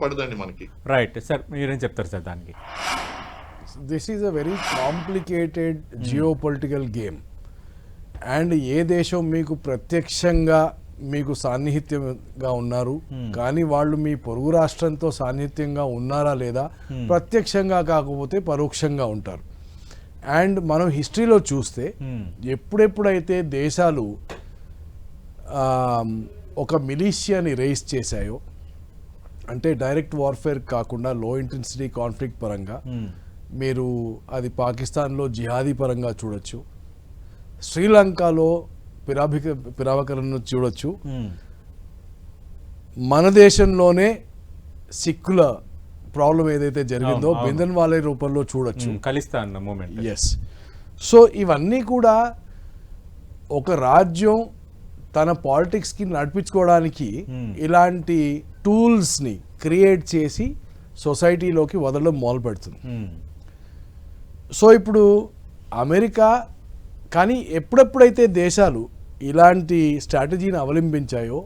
పడదండి మనకి. Right sir, మీరేం చెప్తారు సార్ దానికి? This is a very complicated geopolitical game. And ఏ దేశం మీకు ప్రత్యక్షంగా మీకు సాన్నిహిత్యంగా ఉన్నారు, కానీ వాళ్ళు మీ పొరుగు రాష్ట్రంతో సాన్నిహిత్యంగా ఉన్నారా లేదా, ప్రత్యక్షంగా కాకపోతే పరోక్షంగా ఉంటారు. అండ్ మనం హిస్టరీలో చూస్తే ఎప్పుడెప్పుడైతే దేశాలు ఒక మిలీషియాని రేస్ చేశాయో, అంటే డైరెక్ట్ వార్ఫేర్ కాకుండా లో ఇంటెన్సిటీ కాన్ఫ్లిక్ట్ పరంగా, మీరు అది పాకిస్తాన్లో జిహాదీ పరంగా చూడొచ్చు, శ్రీలంకలో పిరావకరణను చూడొచ్చు, మన దేశంలోనే సిక్కుల ప్రాబ్లం ఏదైతే జరిగిందో బిందన్వాలే రూపంలో చూడొచ్చు, ఖలిస్తాన్ మూమెంట్. ఎస్. సో ఇవన్నీ కూడా ఒక రాజ్యం తన పాలిటిక్స్కి నడిపించుకోవడానికి ఇలాంటి టూల్స్ని క్రియేట్ చేసి సొసైటీలోకి వదలడం మొదలు పెడుతుంది. సో ఇప్పుడు అమెరికా కానీ ఎప్పుడెప్పుడైతే దేశాలు ఇలాంటి స్ట్రాటజీని అవలంబించాయో,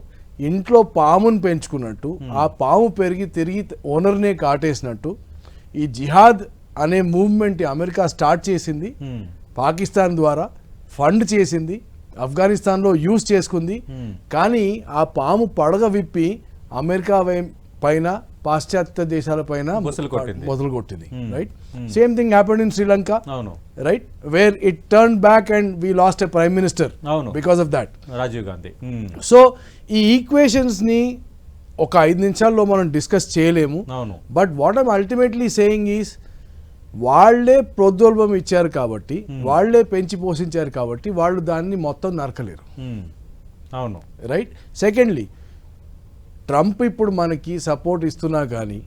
ఇంట్లో పామును పెంచుకున్నట్టు ఆ పాము పెరిగి తిరిగి ఓనర్నే కాటేసినట్టు ఈ జిహాద్ అనే మూవ్మెంట్ అమెరికా స్టార్ట్ చేసింది, పాకిస్తాన్ ద్వారా ఫండ్ చేసింది, ఆఫ్ఘనిస్తాన్లో యూజ్ చేసుకుంది. కానీ ఆ పాము పడగ విప్పి అమెరికా పైన పాశ్చాత్య దేశాల పైన మొదలు కొట్టింది. Right, same thing happened in Sri Lanka, right, where it turn back and we lost a prime minister because of that, Rajiv Gandhi. So ఈ ఈక్వేషన్స్ ని ఒక 5 నిమిషాల్లో మనం డిస్కస్ చేయలేము. But what I'm ultimately saying is, వాళ్లే ప్రోద్బలం ఇచ్చారు కాబట్టి, వాళ్లే పెంచి పోషించారు కాబట్టి వాళ్ళు దాన్ని మొత్తం నరకలేరు. అవును, రైట్. సెకండ్లీ, ట్రంప్ ఇప్పుడు మనకి సపోర్ట్ ఇస్తున్నా కానీ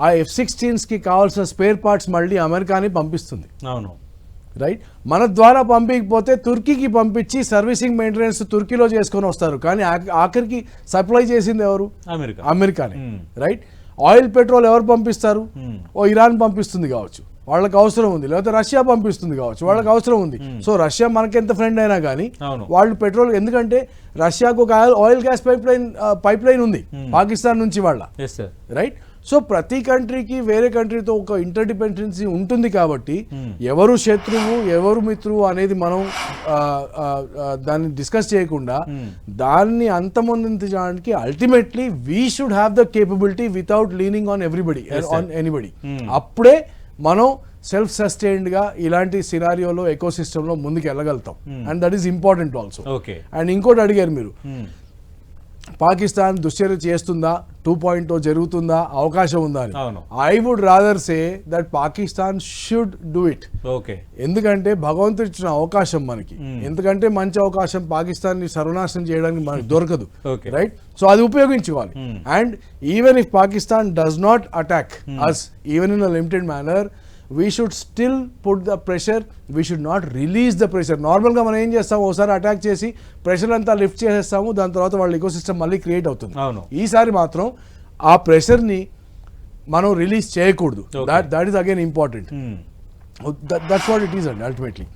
ఆ F-16కి కావాల్సిన స్పేర్ పార్ట్స్ మళ్ళీ అమెరికాని పంపిస్తుంది. అవును, రైట్. మన ద్వారా పంపించకపోతే తుర్కీకి పంపించి సర్వీసింగ్ మెయింటెనెన్స్ తుర్కీలో చేసుకొని వస్తారు, కానీ ఆఖరికి సప్లై చేసింది ఎవరు? అమెరికానే. రైట్. ఆయిల్ పెట్రోల్ ఎవరు పంపిస్తారు? ఓ ఇరాన్ పంపిస్తుంది కావచ్చు, వాళ్ళకి అవసరం ఉంది, లేకపోతే రష్యా పంపిస్తుంది కావచ్చు, వాళ్ళకి అవసరం ఉంది. సో రష్యా మనకెంత ఫ్రెండ్ అయినా కానీ వాళ్ళు పెట్రోల్, ఎందుకంటే రష్యాకు ఒక ఆయిల్ గ్యాస్ పైప్ లైన్ ఉంది పాకిస్తాన్ నుంచి వాళ్ళ. రైట్. సో ప్రతి కంట్రీకి వేరే కంట్రీతో ఒక ఇంటర్డిపెండెన్సీ ఉంటుంది కాబట్టి ఎవరు శత్రువు ఎవరు మిత్రువు అనేది మనం దాన్ని డిస్కస్ చేయకుండా దాన్ని అంతమొందించడానికి ultimately we should have the capability without leaning on everybody, on anybody. అప్పుడే మనం సెల్ఫ్ సస్టైన్డ్ గా ఇలాంటి సినారియోలో ఎకో సిస్టమ్ లో ముందుకు వెళ్ళగలుగుతాం. And that is important also. And ఇంకోటి అడిగారు మీరు, పాకిస్తాన్ దుశ్చర్య చేస్తుందా, 2.0 జరుగుతుందా, అవకాశం ఉందా అని. I would rather say that Pakistan should do it. ఎందుకంటే భగవంతుడు ఇచ్చిన అవకాశం మనకి, ఎందుకంటే మంచి అవకాశం పాకిస్తాన్ ని సర్వనాశనం చేయడానికి మనకి దొరకదు. రైట్. సో అది ఉపయోగించుకోవాలి. And even if Pakistan does not attack us even in a limited manner, we should still put the pressure, we should not release the pressure. నార్మల్గా మనం ఏం చేస్తాము, ఒకసారి అటాక్ చేసి ప్రెషర్ అంతా లిఫ్ట్ చేసేస్తాము, దాని తర్వాత వాళ్ళ ఎకో సిస్టమ్ మళ్ళీ క్రియేట్ అవుతుంది. ఈసారి మాత్రం ఆ ప్రెషర్ని మనం రిలీజ్ చేయకూడదు. That is again important. That's what it is అండి అల్టిమేట్లీ.